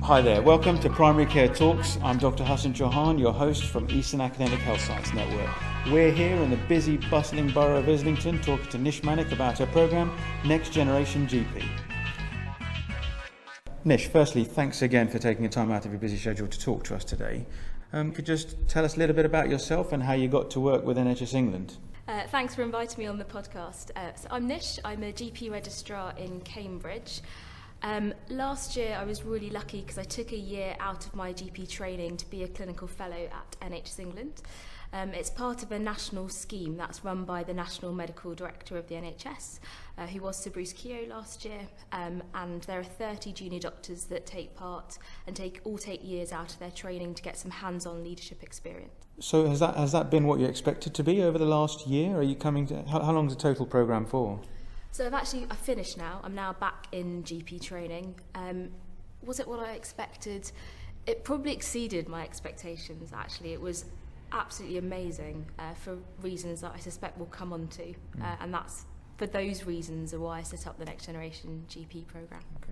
Hi there, welcome to Primary Care Talks. I'm Dr Hassan Chauhan, your host from Eastern Academic Health Science Network. We're here in the busy, bustling borough of Islington talking to Nish Manek about her programme, Next Generation GP. Nish, firstly, thanks again for taking the time out of your busy schedule to talk to us today. Could you just tell us a little bit about yourself and how you got to work with NHS England? Thanks for inviting me on the podcast. So I'm Nish, I'm a GP registrar in Cambridge. Last year I was really lucky because I took a year out of my GP training to be a clinical fellow at NHS England. It's part of a national scheme that's run by the National Medical Director of the NHS, who was Sir Bruce Keogh last year, and there are 30 junior doctors that take part and take years out of their training to get some hands-on leadership experience. So has that been what you expected to be over the last year? Are you coming to, how long is the total programme for? So I've finished now. I'm now back in GP training. Was it what I expected? It probably exceeded my expectations, actually. It was absolutely amazing for reasons that I suspect we'll come on to. And that's for those reasons are why I set up the Next Generation GP programme. Okay.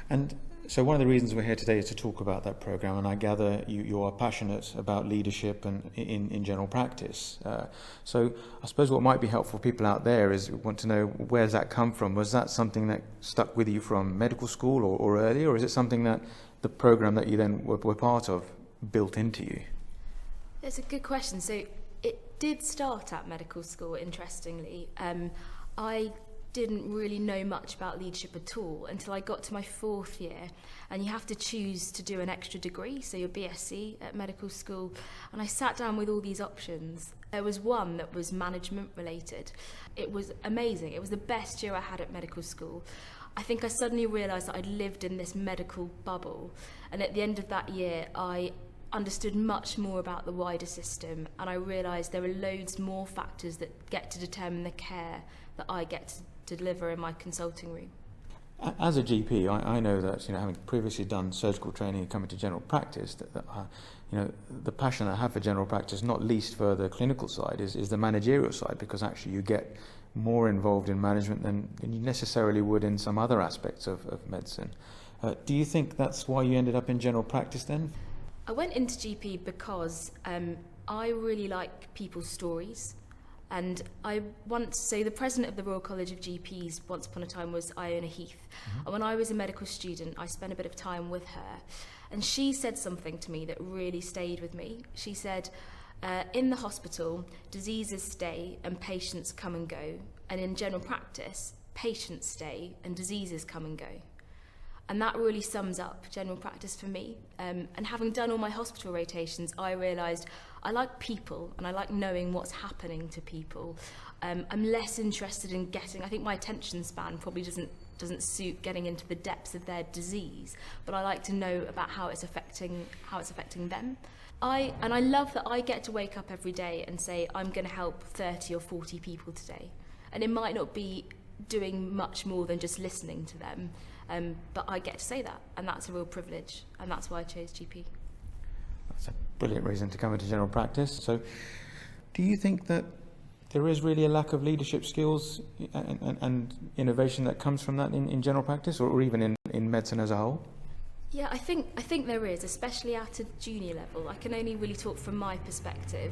And so one of the reasons we're here today is to talk about that programme, and I gather you are passionate about leadership and in general practice. So I suppose what might be helpful for people out there is want to know, where's that come from? Was that something that stuck with you from medical school or earlier, or is it something that the programme that you then were part of built into you? It's a good question. So it did start at medical school, interestingly. I didn't really know much about leadership at all until I got to my fourth year, and you have to choose to do an extra degree, so your BSc at medical school, and I sat down with all these options. There was one that was management related. It was amazing. It was the best year I had at medical school. I think I suddenly realised that I'd lived in this medical bubble, and at the end of that year I understood much more about the wider system, and I realised there are loads more factors that get to determine the care that I get to deliver in my consulting room. As a GP, I know that, having previously done surgical training and coming to general practice, that the passion I have for general practice, not least for the clinical side, is the managerial side, because actually you get more involved in management than you necessarily would in some other aspects of medicine. Do you think that's why you ended up in general practice then? I went into GP because I really like people's stories. And the president of the Royal College of GPs once upon a time was Iona Heath. Mm-hmm. And when I was a medical student, I spent a bit of time with her. And she said something to me that really stayed with me. She said, in the hospital, diseases stay and patients come and go. And in general practice, patients stay and diseases come and go. And that really sums up general practice for me. And having done all my hospital rotations, I realised I like people and I like knowing what's happening to people. I'm less interested in I think my attention span probably doesn't suit getting into the depths of their disease, but I like to know about how it's affecting them. I love that I get to wake up every day and say, I'm going to help 30 or 40 people today. And it might not be doing much more than just listening to them. But I get to say that, and that's a real privilege, and that's why I chose GP. That's a brilliant reason to come into general practice. So do you think that there is really a lack of leadership skills and innovation that comes from that in general practice, or even in medicine as a whole? Yeah, I think there is, especially at a junior level. I can only really talk from my perspective.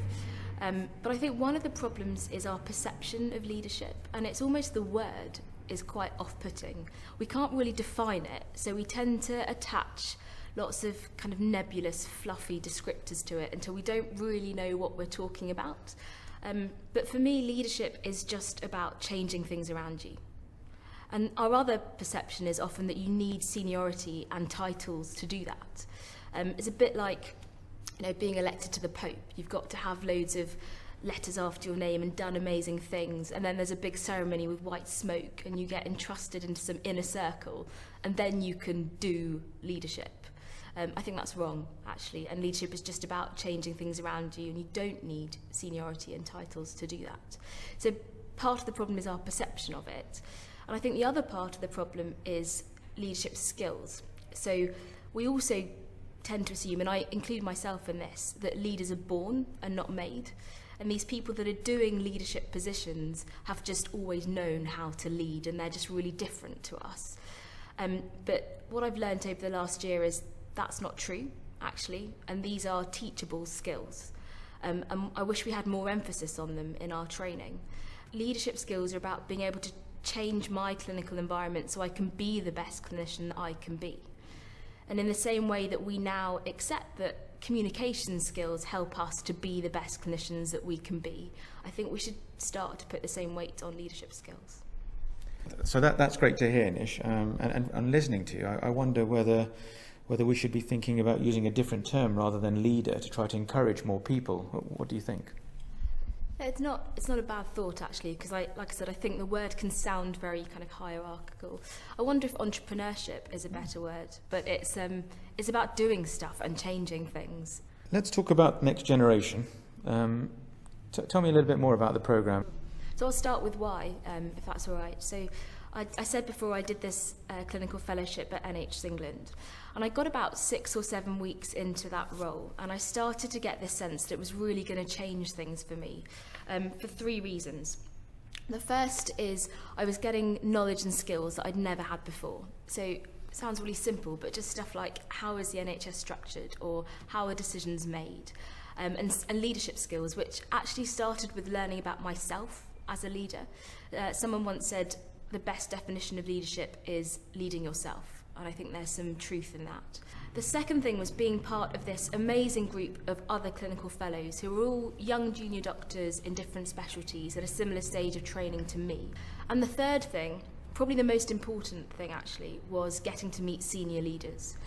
But I think one of the problems is our perception of leadership, and it's almost the word is quite off-putting. We can't really define it, so we tend to attach lots of kind of nebulous, fluffy descriptors to it until we don't really know what we're talking about. But for me, leadership is just about changing things around you. And our other perception is often that you need seniority and titles to do that. It's a bit like being elected to the Pope. You've got to have loads of letters after your name and done amazing things, and then there's a big ceremony with white smoke and you get entrusted into some inner circle, and then you can do leadership. I think that's wrong, actually, and leadership is just about changing things around you, and you don't need seniority and titles to do that. So part of the problem is our perception of it, and I think the other part of the problem is leadership skills. So we also tend to assume, and I include myself in this, that leaders are born and not made. And these people that are doing leadership positions have just always known how to lead, and they're just really different to us. But what I've learned over the last year is that's not true, actually, and these are teachable skills. And I wish we had more emphasis on them in our training. Leadership skills are about being able to change my clinical environment so I can be the best clinician I can be. And in the same way that we now accept that communication skills help us to be the best clinicians that we can be, I think we should start to put the same weight on leadership skills. So that's great to hear, Nish. And listening to you, I wonder whether we should be thinking about using a different term rather than leader to try to encourage more people. What do you think? It's not a bad thought, actually, because like I said, I think the word can sound very kind of hierarchical. I wonder if entrepreneurship is a better word, but it's about doing stuff and changing things. Let's talk about next generation. Tell me a little bit more about the program. So I'll start with why, if that's all right. So I said before I did this clinical fellowship at NHS England, and I got about 6 or 7 weeks into that role, and I started to get this sense that it was really going to change things for me, for 3 reasons. The first is I was getting knowledge and skills that I'd never had before. So it sounds really simple, but just stuff like how is the NHS structured, or how are decisions made, and leadership skills, which actually started with learning about myself as a leader. Someone once said the best definition of leadership is leading yourself, and I think there's some truth in that. The second thing was being part of this amazing group of other clinical fellows who were all young junior doctors in different specialties at a similar stage of training to me. And the third thing, probably the most important thing actually, was getting to meet senior leaders.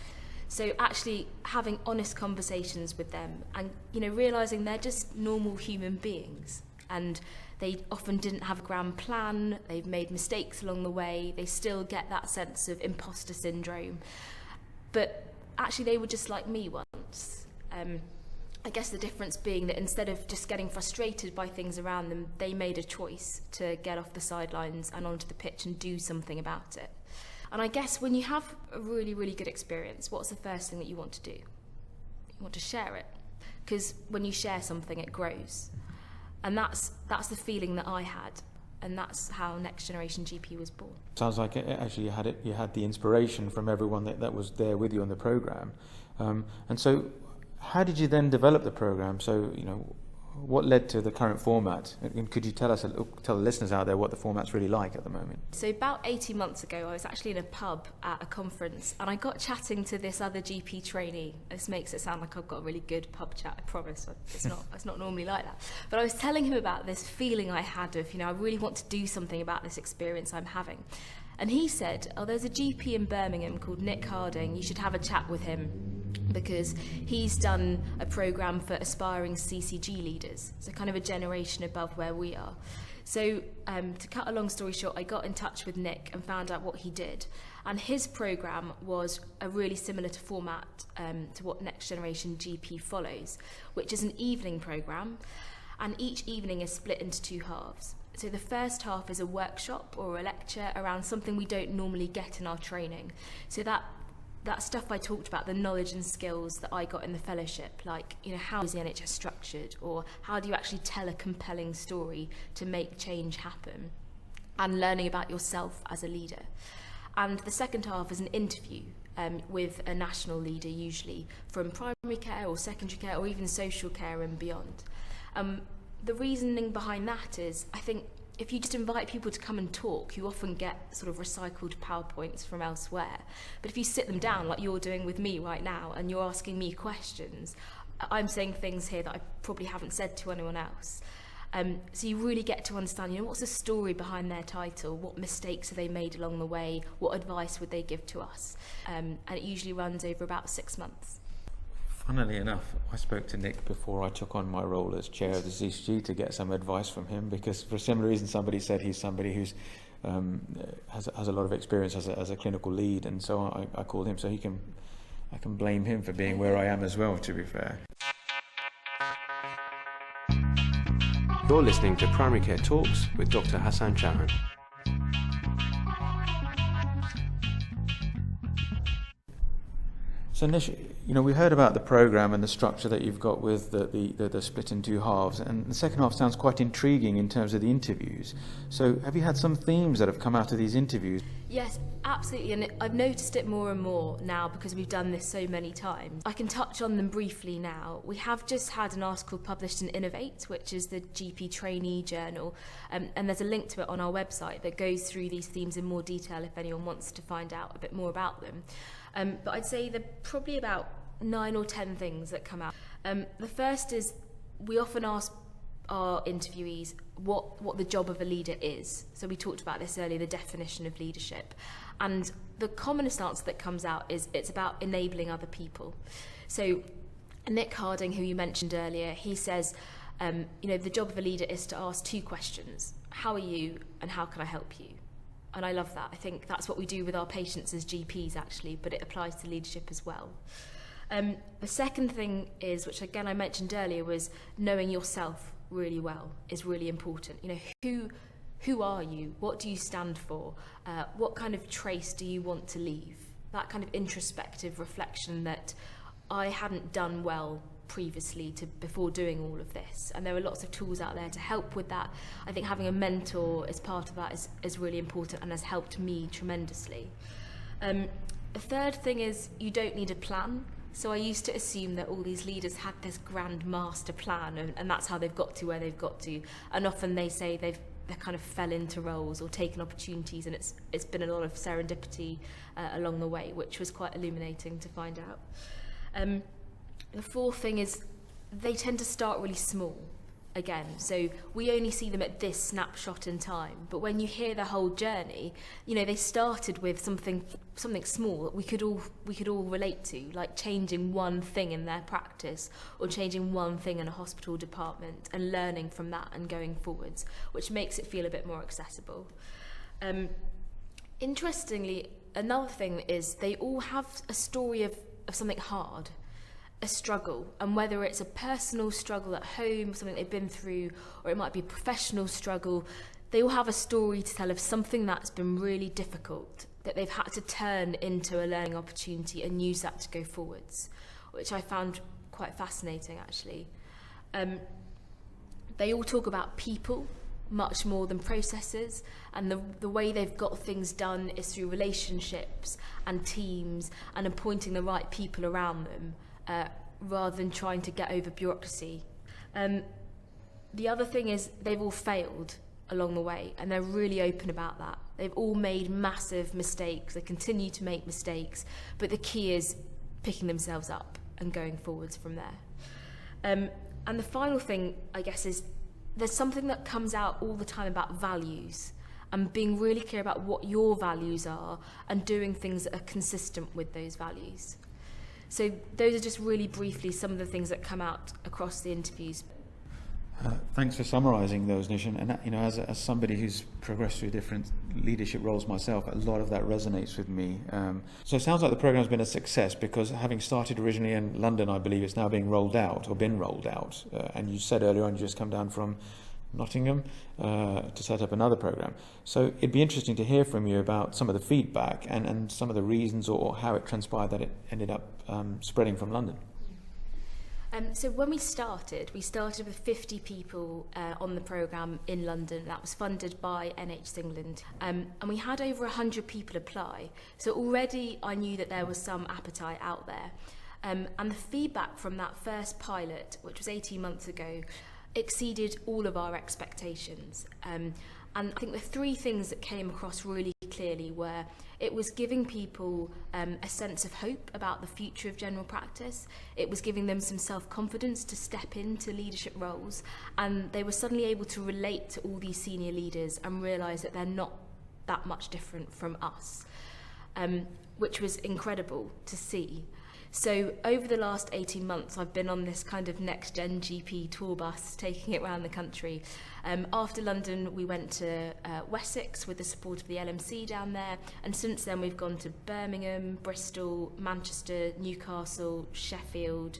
So actually having honest conversations with them and, realising they're just normal human beings, and they often didn't have a grand plan, they've made mistakes along the way, they still get that sense of imposter syndrome. But actually they were just like me once. I guess the difference being that instead of just getting frustrated by things around them, they made a choice to get off the sidelines and onto the pitch and do something about it. And I guess when you have a really, really good experience, what's the first thing that you want to do? You want to share it. Because when you share something, it grows. And that's the feeling that I had, and that's how Next Generation GP was born. Sounds like actually you had the inspiration from everyone that was there with you on the program. And so how did you then develop the program? So, what led to the current format? And could you tell the listeners out there what the format's really like at the moment? So about 18 months ago, I was actually in a pub at a conference, and I got chatting to this other GP trainee. This makes it sound like I've got a really good pub chat, I promise. It's not normally like that. But I was telling him about this feeling I had of, I really want to do something about this experience I'm having. And he said, there's a GP in Birmingham called Nick Harding. You should have a chat with him, because he's done a programme for aspiring CCG leaders, so kind of a generation above where we are. So to cut a long story short, I got in touch with Nick and found out what he did. And his programme was a really similar to format to what Next Generation GP follows, which is an evening programme, and each evening is split into 2 halves. So the first half is a workshop or a lecture around something we don't normally get in our training. So that stuff I talked about, the knowledge and skills that I got in the fellowship, like, how is the NHS structured, or how do you actually tell a compelling story to make change happen, and learning about yourself as a leader. And the second half is an interview with a national leader, usually from primary care or secondary care or even social care and beyond. The reasoning behind that is, I think, if you just invite people to come and talk, you often get sort of recycled PowerPoints from elsewhere. But if you sit them down like you're doing with me right now and you're asking me questions, I'm saying things here that I probably haven't said to anyone else. So you really get to understand, what's the story behind their title, what mistakes have they made along the way, what advice would they give to us. And it usually runs over about 6 months. Funnily enough, I spoke to Nick before I took on my role as chair of the CCG to get some advice from him, because for a similar reason somebody said he's somebody who's has a lot of experience as a clinical lead, and so I called him, so I can blame him for being where I am as well, to be fair. You're listening to Primary Care Talks with Dr Hassan Chauhan. So Nish, we heard about the program and the structure that you've got with the split in two halves, and the second half sounds quite intriguing in terms of the interviews. So have you had some themes that have come out of these interviews? Yes, absolutely, and I've noticed it more and more now because we've done this so many times. I can touch on them briefly now. We have just had an article published in Innovate, which is the GP trainee journal, and there's a link to it on our website that goes through these themes in more detail if anyone wants to find out a bit more about them. But I'd say there are probably about 9 or 10 things that come out. The first is we often ask our interviewees what the job of a leader is. So we talked about this earlier, the definition of leadership. And the commonest answer that comes out is it's about enabling other people. So Nick Harding, who you mentioned earlier, he says, the job of a leader is to ask 2 questions. How are you and how can I help you? And I love that. I think that's what we do with our patients as GPs, actually, but it applies to leadership as well. The second thing is, which again I mentioned earlier, was knowing yourself really well is really important. Who are you? What do you stand for? What kind of trace do you want to leave? That kind of introspective reflection that I hadn't done well previously before doing all of this, and there are lots of tools out there to help with that. I think having a mentor as part of that is really important and has helped me tremendously. The third thing is you don't need a plan. So I used to assume that all these leaders had this grand master plan and that's how they've got to where they've got to, and often they say they kind of fell into roles or taken opportunities, and it's been a lot of serendipity along the way, which was quite illuminating to find out. The fourth thing is they tend to start really small again. So we only see them at this snapshot in time. But when you hear the whole journey, they started with something small that we could all relate to, like changing one thing in their practice or changing one thing in a hospital department and learning from that and going forwards, which makes it feel a bit more accessible. Interestingly, another thing is they all have a story of something hard, a struggle, and whether it's a personal struggle at home, something they've been through, or it might be a professional struggle, they all have a story to tell of something that's been really difficult that they've had to turn into a learning opportunity and use that to go forwards, which I found quite fascinating actually. They all talk about people much more than processes, and the way they've got things done is through relationships and teams and appointing the right people around them, rather than trying to get over bureaucracy. The other thing is they've all failed along the way, and they're really open about that. They've all made massive mistakes, they continue to make mistakes, but the key is picking themselves up and going forwards from there. And the final thing, I guess, is there's something that comes out all the time about values and being really clear about what your values are and doing things that are consistent with those values. So those are just really briefly some of the things that come out across the interviews. Thanks for summarising those, Nish. And as somebody who's progressed through different leadership roles myself, a lot of that resonates with me. So it sounds like the program's been a success because having started originally in London, I believe it's now being rolled out or been rolled out. And you said earlier on you just come down from Nottingham to set up another program. So it'd be interesting to hear from you about some of the feedback and some of the reasons or how it transpired that it ended up spreading from London. So when we started with 50 people on the programme in London. That was funded by NHS England. And we had over 100 people apply. So already I knew that there was some appetite out there. And the feedback from that first pilot, which was 18 months ago, exceeded all of our expectations. And I think the 3 things that came across really clearly were it was giving people a sense of hope about the future of general practice. It was giving them some self-confidence to step into leadership roles, and they were suddenly able to relate to all these senior leaders and realise that they're not that much different from us, which was incredible to see. So over the last 18 months, I've been on this kind of next-gen GP tour bus, taking it around the country. After London, we went to Wessex with the support of the LMC down there. And since then, we've gone to Birmingham, Bristol, Manchester, Newcastle, Sheffield,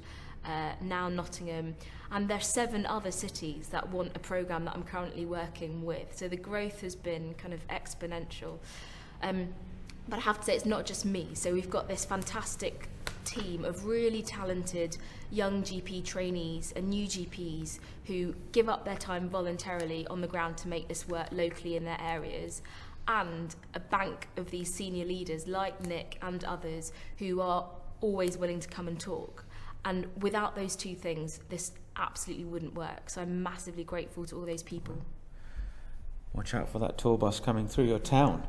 now Nottingham. And there are 7 other cities that want a programme that I'm currently working with. So the growth has been kind of exponential. But I have to say, it's not just me. So we've got this fantastic team of really talented young GP trainees and new GPs who give up their time voluntarily on the ground to make this work locally in their areas, and a bank of these senior leaders like Nick and others who are always willing to come and talk. And without those two things, this absolutely wouldn't work. So I'm massively grateful to all those people. Watch out for that tour bus coming through your town.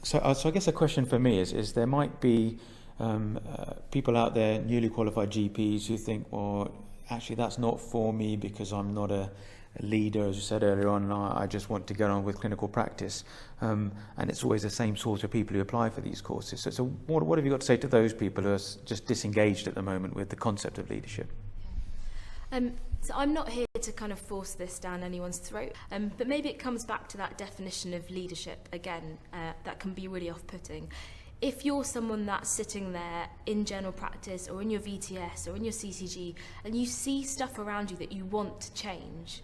So I guess a question for me is there might be people out there, newly qualified GPs, who think, well, actually that's not for me because I'm not a leader, as you said earlier on, I just want to get on with clinical practice. And it's always the same sort of people who apply for these courses. So what have you got to say to those people who are just disengaged at the moment with the concept of leadership? So I'm not here to kind of force this down anyone's throat, but maybe it comes back to that definition of leadership again, that can be really off-putting. If you're someone that's sitting there in general practice or in your VTS or in your CCG and you see stuff around you that you want to change,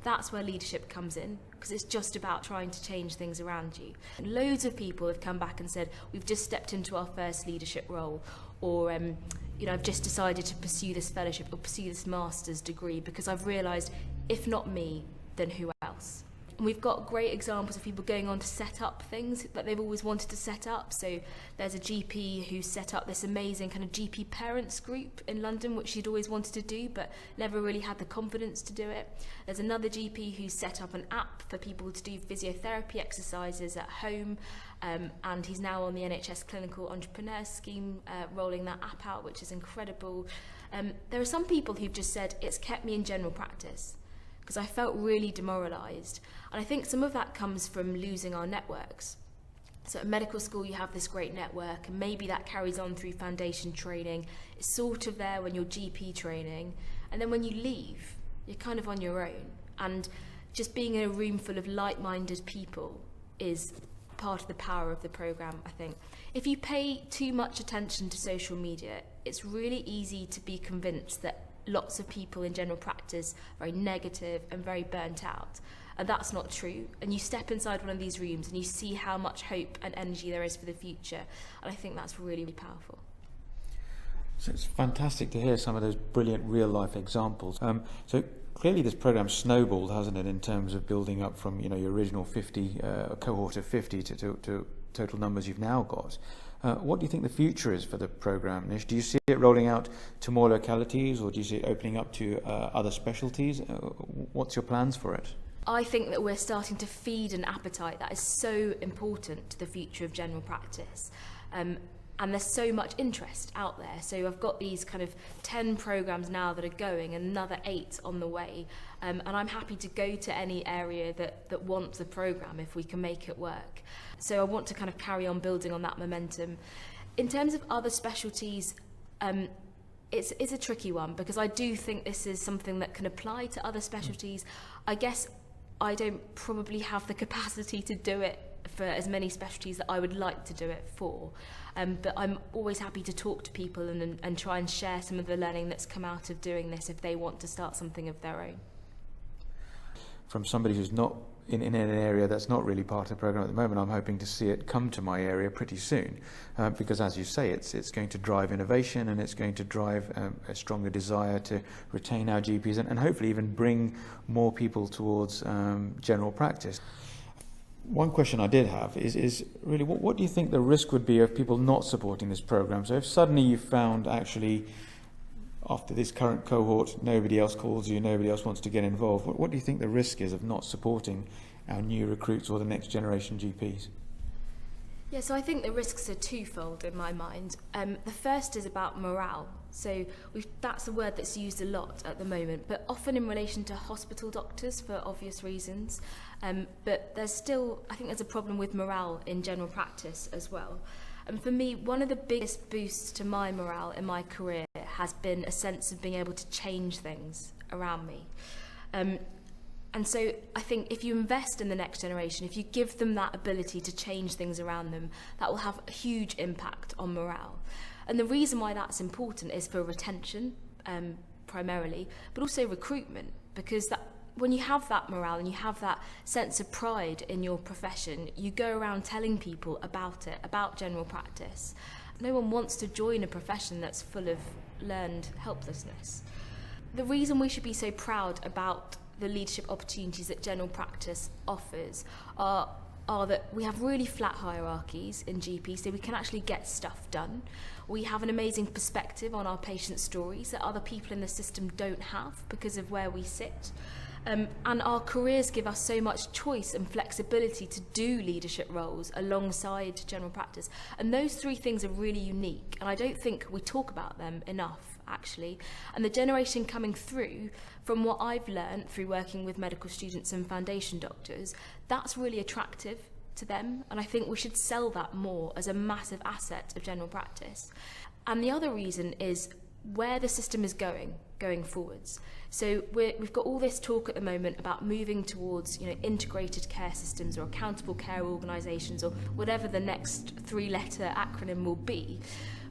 that's where leadership comes in, because it's just about trying to change things around you. And loads of people have come back and said, we've just stepped into our first leadership role, or I've just decided to pursue this fellowship or pursue this master's degree because I've realised, if not me, then who else? And we've got great examples of people going on to set up things that they've always wanted to set up. So there's a GP who set up this amazing kind of GP parents group in London, which she'd always wanted to do, but never really had the confidence to do it. There's another GP who set up an app for people to do physiotherapy exercises at home, and he's now on the NHS Clinical Entrepreneur Scheme, rolling that app out, which is incredible. There are some people who've just said, it's kept me in general practice, because I felt really demoralised. And I think some of that comes from losing our networks. So at medical school, you have this great network, and maybe that carries on through foundation training. It's sort of there when you're GP training. And then when you leave, you're kind of on your own. And just being in a room full of like-minded people is part of the power of the programme, I think. If you pay too much attention to social media, it's really easy to be convinced that lots of people in general practice are very negative and very burnt out. And that's not true. And you step inside one of these rooms and you see how much hope and energy there is for the future. And I think that's really, really powerful. So it's fantastic to hear some of those brilliant real-life examples. So clearly this programme snowballed, hasn't it, in terms of building up from your original 50, cohort of 50 to total numbers you've now got. What do you think the future is for the programme, Nish? Do you see it rolling out to more localities, or do you see it opening up to other specialties? What's your plans for it? I think that we're starting to feed an appetite that is so important to the future of general practice. And there's so much interest out there. So I've got these kind of 10 programmes now that are going, and another 8 on the way. And I'm happy to go to any area that wants a programme if we can make it work. So I want to kind of carry on building on that momentum. In terms of other specialties, it's a tricky one, because I do think this is something that can apply to other specialties. I guess I don't probably have the capacity to do it for as many specialties that I would like to do it for. But I'm always happy to talk to people and try and share some of the learning that's come out of doing this if they want to start something of their own. From somebody who's not in an area that's not really part of the programme at the moment, I'm hoping to see it come to my area pretty soon, because as you say, it's going to drive innovation, and it's going to drive a stronger desire to retain our GPs and hopefully even bring more people towards general practice. One question I did have is really, what do you think the risk would be of people not supporting this programme? So if suddenly you found actually, after this current cohort, nobody else calls you, nobody else wants to get involved, what do you think the risk is of not supporting our new recruits or the next generation GPs? Yeah, so I think the risks are twofold in my mind. The first is about morale. So that's a word that's used a lot at the moment, but often in relation to hospital doctors for obvious reasons. But I think there's a problem with morale in general practice as well. And for me, one of the biggest boosts to my morale in my career has been a sense of being able to change things around me. And so I think if you invest in the next generation, if you give them that ability to change things around them, that will have a huge impact on morale. And the reason why that's important is for retention, primarily, but also recruitment, because when you have that morale and you have that sense of pride in your profession, you go around telling people about it, about general practice. No one wants to join a profession that's full of learned helplessness. The reason we should be so proud about the leadership opportunities that general practice offers are that we have really flat hierarchies in GP, so we can actually get stuff done. We have an amazing perspective on our patient stories that other people in the system don't have because of where we sit. And our careers give us so much choice and flexibility to do leadership roles alongside general practice. And those three things are really unique, and I don't think we talk about them enough, actually. And the generation coming through, from what I've learned through working with medical students and foundation doctors, that's really attractive to them, and I think we should sell that more as a massive asset of general practice. And the other reason is where the system is going forwards. So we've got all this talk at the moment about moving towards, integrated care systems or accountable care organisations or whatever the next three-letter acronym will be.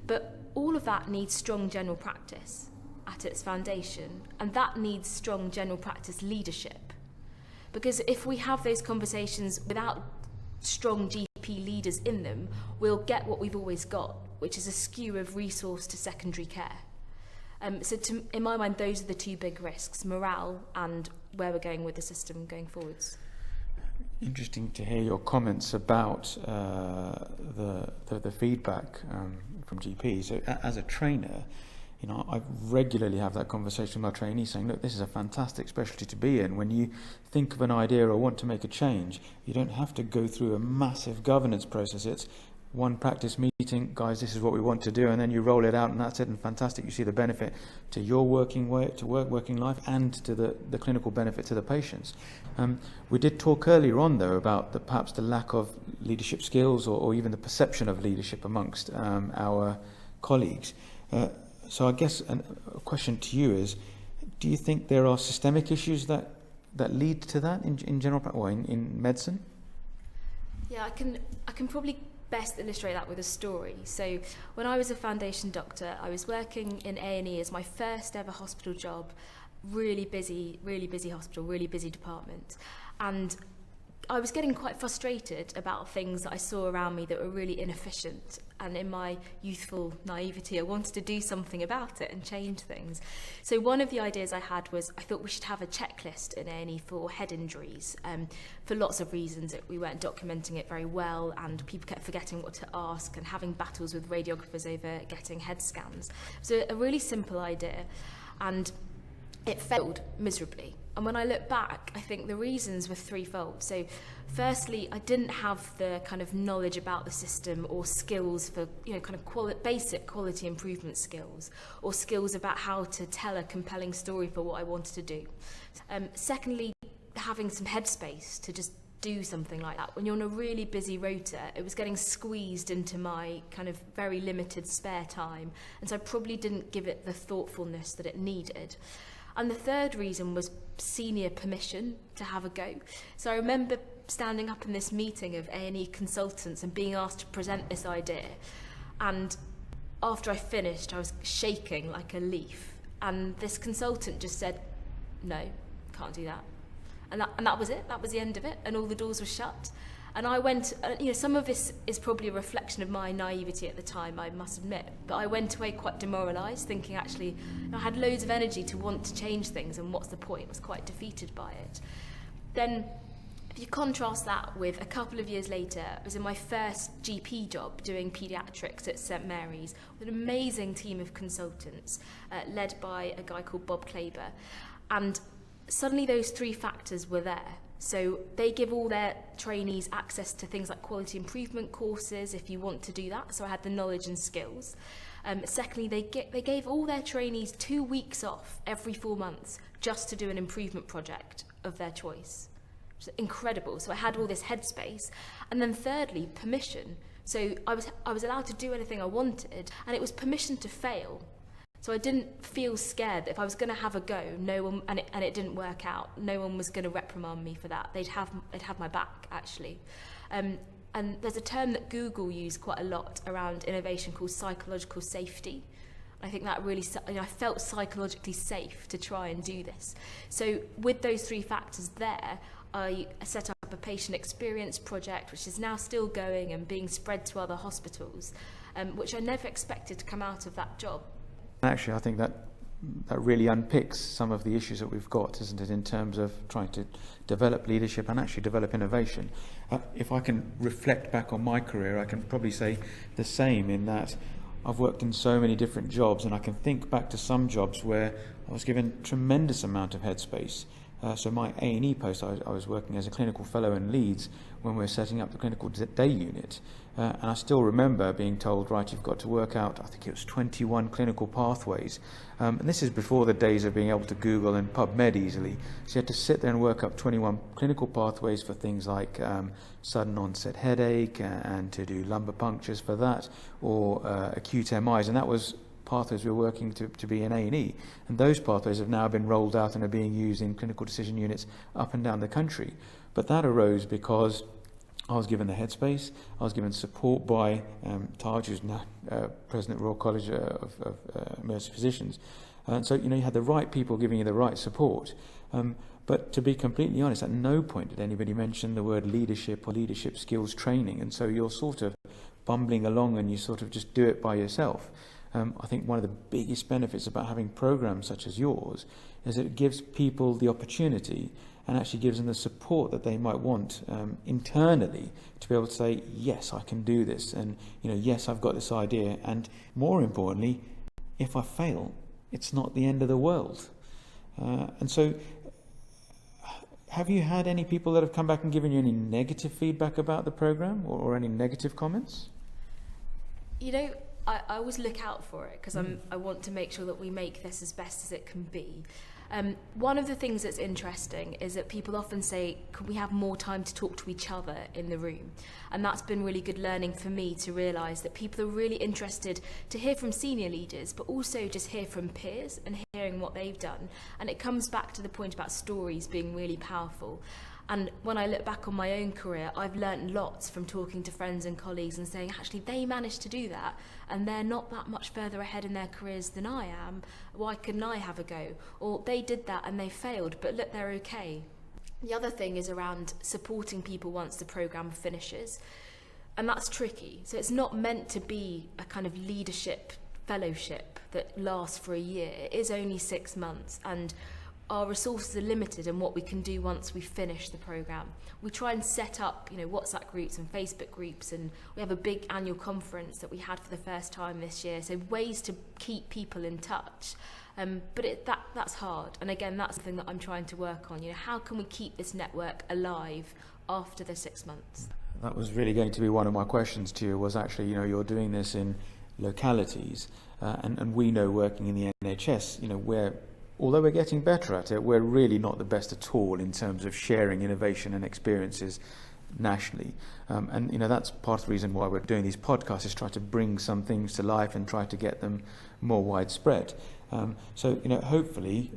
But all of that needs strong general practice at its foundation, and that needs strong general practice leadership. Because if we have those conversations without strong GP leaders in them, we'll get what we've always got, which is a skew of resource to secondary care. In my mind, those are the two big risks, morale and where we're going with the system going forwards. Interesting to hear your comments about the feedback from GPs. So as a trainer, I regularly have that conversation with my trainees saying, look, this is a fantastic specialty to be in. When you think of an idea or want to make a change, you don't have to go through a massive governance process. It's one practice meeting, guys, this is what we want to do, and then you roll it out, and that's it, and fantastic. You see the benefit to your working life, and to the clinical benefit to the patients. We did talk earlier on, though, about perhaps the lack of leadership skills or even the perception of leadership amongst our colleagues. So I guess a question to you is, do you think there are systemic issues that lead to that in general practice or in medicine? Yeah, I can probably best illustrate that with a story. So when I was a foundation doctor, I was working in A&E as my first ever hospital job, really busy hospital, really busy department. And I was getting quite frustrated about things that I saw around me that were really inefficient. And in my youthful naivety, I wanted to do something about it and change things. So one of the ideas I had was I thought we should have a checklist in A&E for head injuries. For lots of reasons, we weren't documenting it very well, and people kept forgetting what to ask and having battles with radiographers over getting head scans. So a really simple idea, and it failed miserably. And when I look back, I think the reasons were threefold. So firstly, I didn't have the kind of knowledge about the system or skills for, basic quality improvement skills, or skills about how to tell a compelling story for what I wanted to do. Secondly, having some headspace to just do something like that. When you're on a really busy rota, it was getting squeezed into my kind of very limited spare time. And so I probably didn't give it the thoughtfulness that it needed. And the third reason was senior permission to have a go. So I remember standing up in this meeting of A&E consultants and being asked to present this idea. And after I finished, I was shaking like a leaf. And this consultant just said, no, can't do that. And that was it. That was the end of it. And all the doors were shut. And I went, some of this is probably a reflection of my naivety at the time, I must admit. But I went away quite demoralised, thinking actually, I had loads of energy to want to change things, and what's the point? I was quite defeated by it. Then, if you contrast that with a couple of years later, I was in my first GP job doing paediatrics at St Mary's with an amazing team of consultants, led by a guy called Bob Klaber. And suddenly those three factors were there. So they give all their trainees access to things like quality improvement courses if you want to do that. So I had the knowledge and skills. Secondly, they gave all their trainees 2 weeks off every 4 months just to do an improvement project of their choice. Which is incredible. So I had all this headspace. And then thirdly, permission. So I was allowed to do anything I wanted, and it was permission to fail. So I didn't feel scared that if I was going to have a go, no one, and it didn't work out, no one was going to reprimand me for that. They'd have my back, actually. And there's a term that Google used quite a lot around innovation called psychological safety. I think that really, I felt psychologically safe to try and do this. So with those three factors there, I set up a patient experience project, which is now still going and being spread to other hospitals. which I never expected to come out of that job. Actually, I think that really unpicks some of the issues that we've got, isn't it, in terms of trying to develop leadership and actually develop innovation. If I can reflect back on my career, I can probably say the same, in that I've worked in so many different jobs, and I can think back to some jobs where I was given tremendous amount of headspace. So my A&E post, I was working as a clinical fellow in Leeds when we were setting up the clinical day unit. And I still remember being told, right, you've got to work out, I think it was 21 clinical pathways. And this is before the days of being able to Google and PubMed easily. So you had to sit there and work up 21 clinical pathways for things like sudden onset headache, and to do lumbar punctures for that, or acute MIs. And that was pathways we were working to be in A&E. And those pathways have now been rolled out and are being used in clinical decision units up and down the country. But that arose because I was given the headspace, I was given support by Taj, who's now President of Royal College of Emergency Physicians. And so, you had the right people giving you the right support. But to be completely honest, at no point did anybody mention the word leadership or leadership skills training. And so you're sort of bumbling along and you sort of just do it by yourself. I think one of the biggest benefits about having programs such as yours is that it gives people the opportunity and actually gives them the support that they might want internally to be able to say, yes, I can do this, and yes, I've got this idea, and more importantly, if I fail, it's not the end of the world. And so, have you had any people that have come back and given you any negative feedback about the program, or any negative comments? I always look out for it, because I want to make sure that we make this as best as it can be. One of the things that's interesting is that people often say, could we have more time to talk to each other in the room? And that's been really good learning for me, to realise that people are really interested to hear from senior leaders, but also just hear from peers and hearing what they've done. And it comes back to the point about stories being really powerful. And when I look back on my own career, I've learnt lots from talking to friends and colleagues and saying, actually, they managed to do that, and they're not that much further ahead in their careers than I am. Why couldn't I have a go? Or they did that and they failed, but look, they're okay. The other thing is around supporting people once the programme finishes. And that's tricky. So it's not meant to be a kind of leadership fellowship that lasts for a year. It is only 6 months, and our resources are limited in what we can do once we finish the programme. We try and set up, WhatsApp groups and Facebook groups, and we have a big annual conference that we had for the first time this year. So ways to keep people in touch. But that's hard. And again, that's the thing that I'm trying to work on. How can we keep this network alive after the 6 months? That was really going to be one of my questions to you, was actually, you're doing this in localities, and we know, working in the NHS, although we're getting better at it, we're really not the best at all in terms of sharing innovation and experiences nationally. And that's part of the reason why we're doing these podcasts, is try to bring some things to life and try to get them more widespread. So hopefully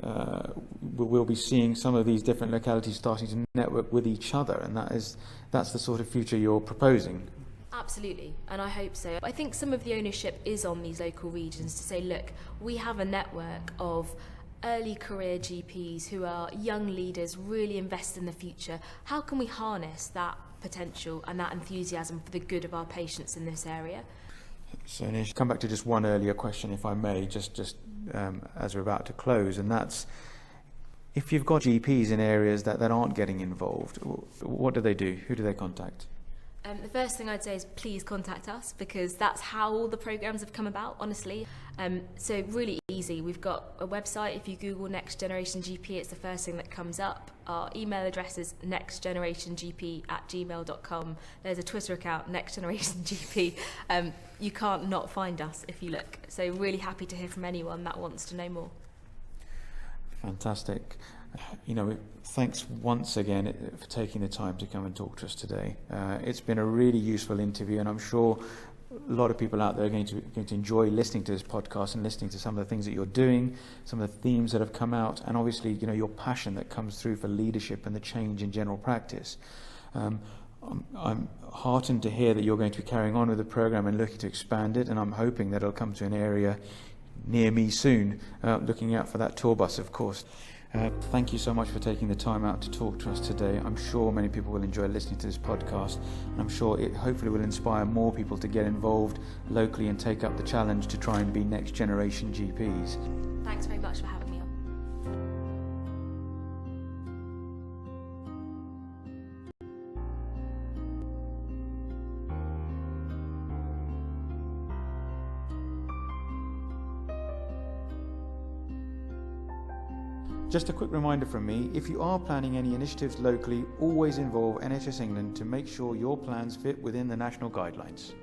we'll be seeing some of these different localities starting to network with each other, and that's the sort of future you're proposing. Absolutely, and I hope so. I think some of the ownership is on these local regions to say, look, we have a network of early career GPs who are young leaders, really invest in the future. How can we harness that potential and that enthusiasm for the good of our patients in this area? So Nish, come back to just one earlier question, if I may, just as we're about to close, and that's, if you've got GPs in areas that aren't getting involved, what do they do? Who do they contact? The first thing I'd say is please contact us, because that's how all the programmes have come about, honestly. So really easy. We've got a website. If you Google Next Generation GP, it's the first thing that comes up. Our email address is nextgenerationgp@gmail.com. There's a Twitter account, Next Generation GP. You can't not find us if you look. So really happy to hear from anyone that wants to know more. Fantastic. Thanks once again for taking the time to come and talk to us today. It's been a really useful interview, and I'm sure a lot of people out there are going to enjoy listening to this podcast and listening to some of the things that you're doing, some of the themes that have come out, and obviously, your passion that comes through for leadership and the change in general practice. I'm heartened to hear that you're going to be carrying on with the program and looking to expand it, and I'm hoping that it'll come to an area near me soon, looking out for that tour bus, of course. Thank you so much for taking the time out to talk to us today. I'm sure many people will enjoy listening to this podcast, and I'm sure it hopefully will inspire more people to get involved locally and take up the challenge to try and be next generation GPs. Thanks very much for having me on. Just a quick reminder from me, if you are planning any initiatives locally, always involve NHS England to make sure your plans fit within the national guidelines.